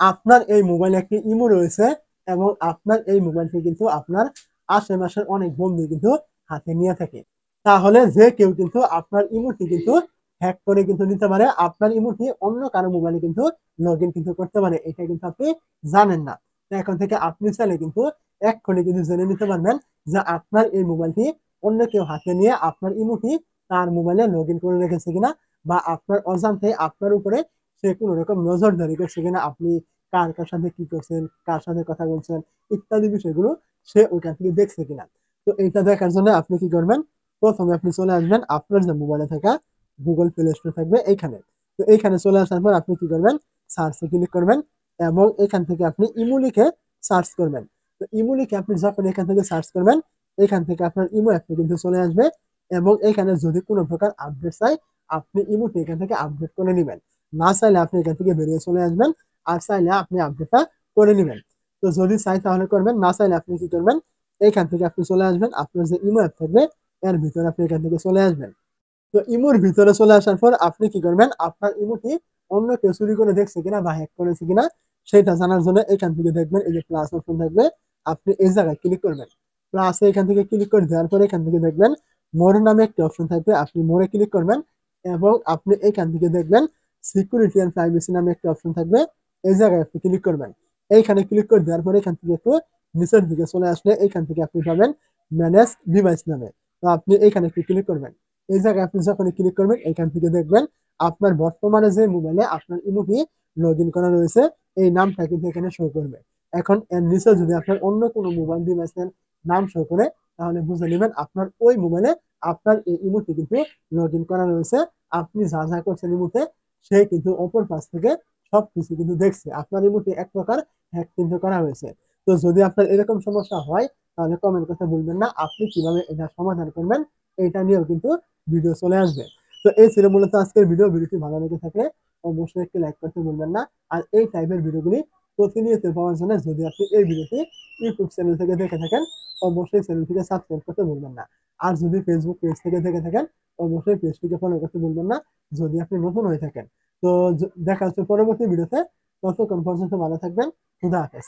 আপনার এই মোবাইলে একটি ইমো রয়েছে এবং আপনার এই মোবাইলটি কিন্তু আপনার আশেপাশের অনেক বন্ধু কিন্তু হাতে নিয়ে থাকে। তাহলে যে কেউ কিন্তু আপনার ইমোটি কিন্তু হ্যাক করে কিন্তু নিতে পারে। আপনার ইমোটি অন্য কারো মোবাইলে কিন্তু লগইন কিন্তু করতে পারে। এটা কিন্তু আপনি জানেন না। তো এখন থেকে আপনি চাইলে কিন্তু এক্ষুনি কিন্তু জেনে নিতে পারবেন যে আপনার এই মোবাইলটি অন্য কেউ হাতে নিয়ে আপনার ইমোটি তার মোবাইলে লগইন করে রেখেছে কিনা বা আপনার অজান্তে আপনার উপরে সে কোনো রকম নজরদারি করছে কিনা, আপনি কার সাথে কি করছেন, কার সাথে কথা বলছেন ইত্যাদি বিষয়গুলো সে ওইখান থেকে দেখছে কিনা। তো এইটা দেখার জন্য আপনি কি করবেন, প্রথমে আপনি চলে আসবেন আপনার যে মোবাইলে থাকা গুগল প্লে স্টোর থাকবে এইখানে। তো এইখানে চলে আসার পর আপনি কি করবেন, সার্চে ক্লিক করবেন এবং এখান থেকে আপনি ইমো লিখে সার্চ করবেন। তো ইমো লিখে আপনি যখন এখান থেকে সার্চ করবেন, এখান থেকে আপনার ইমো অ্যাপটি কিন্তু চলে আসবে এবং এখানে যদি কোনো প্রকার আপডেট চাই আপনি ইমোটি এখান থেকে আপডেট করে নেবেন। না চাইলে আপনি এখান থেকে বেরিয়ে চলে আসবেন, আর চাইলে আপনি আপডেটটা করে নেবেন। তো যদি চাই তাহলে করবেন, না চাইলে আপনি কি করবেন, এইখান থেকে আপনি চলে আসবেন আপনার যে ইমো অ্যাপ থাকবে এর ভিতরে আপনি এখান থেকে চলে আসবেন। তো ইমোর ভিতরে চলে আসার পর আপনি কি করবেন, আপনার ইমোটি অন্য কেউ চুরি করে দেখছে কিনা বা হ্যাক করেছে কিনা সেটা জানার জন্য এখান থেকে দেখবেন এই যে প্লাস অপশন থাকবে, আপনি এই জায়গায় ক্লিক করবেন। প্লাসে এখান থেকে ক্লিক করে দেওয়ার পরে এখান থেকে দেখবেন মোর নামে একটি অপশন থাকবে, আপনি মোরে ক্লিক করবেন এবং আপনি এখান থেকে দেখবেন সিকিউরিটি এন্ড প্রাইভেসি নামে একটি অপশন থাকবে, এই জায়গায় আপনি ক্লিক করবেন। এইখানে ক্লিক করে দেওয়ার পরে এখান থেকে একটু নিচের দিকে চলে আসলে এখান থেকে আপনি পাবেন ম্যানেজ ডিভাইস নামে। তো আপনি এখানে একটু ক্লিক করবেন। এই জায়গায় আপনি যখনই ক্লিক করবেন এখান থেকে দেখবেন আপনার বর্তমানে যে মোবাইলে আপনার ইমোটি লগ ইন করা রয়েছে এই নামটা কিন্তু এখানে শো করবে। এখন এর নিচে যদি আপনার অন্য কোনো মোবাইল ডিভাইসের নাম শো করে তাহলে বুঝে নেবেন আপনার ওই মোবাইলে আপনার এই ইমোটি কিন্তু লগ ইন করা রয়েছে। আপনি যা যা করছেন ইমোতে সে কিন্তু অপর পাশ থেকে সবকিছু কিন্তু দেখছে, আপনার ইমোটি এক প্রকার হ্যাক কিন্তু করা হয়েছে। তো যদি আপনার এরকম সমস্যা হয় তাহলে কমেন্ট করতে ভুলবেন না, আপনি কিভাবে এটা সমাধান করবেন এটা নিয়েও কিন্তু ভিডিও চলে আসবে। তো এই ছিল মূলত আজকের ভিডিও। ভিডিওটি ভালো লেগে থাকলে অবশ্যই একটি লাইক করতে ভুলবেন না। আর এই টাইপের ভিডিওগুলি প্রতিনিয়ত পাওয়ার জন্য যদি আপনি এই ভিডিওটি ইউটিউব চ্যানেল থেকে দেখে থাকেন অবশ্যই চ্যানেলটিকে সাবস্ক্রাইব করতে ভুলবেন না। আর যদি ফেসবুক পেজ থেকে দেখে থাকেন অবশ্যই পেজটিকে ফলো করতে ভুলবেন না যদি আপনি নতুন হয়ে থাকেন। তো দেখা হচ্ছে পরবর্তী ভিডিওতে, ততক্ষণ পর্যন্ত ভালো থাকবেন। খুদা হাফেজ।